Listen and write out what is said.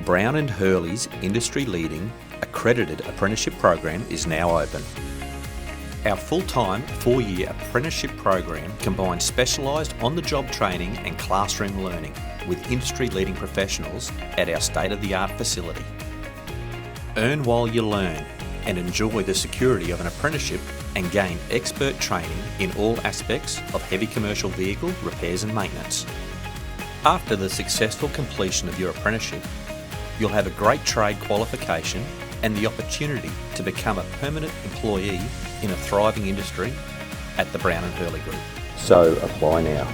Brown and Hurley's industry-leading accredited apprenticeship program is now open. Our full-time 4-year apprenticeship program combines specialised on-the-job training and classroom learning with industry-leading professionals at our state-of-the-art facility. Earn while you learn and enjoy the security of an apprenticeship and gain expert training in all aspects of heavy commercial vehicle repairs and maintenance. After the successful completion of your apprenticeship, you'll have a great trade qualification and the opportunity to become a permanent employee in a thriving industry at the Brown and Hurley Group. So apply now.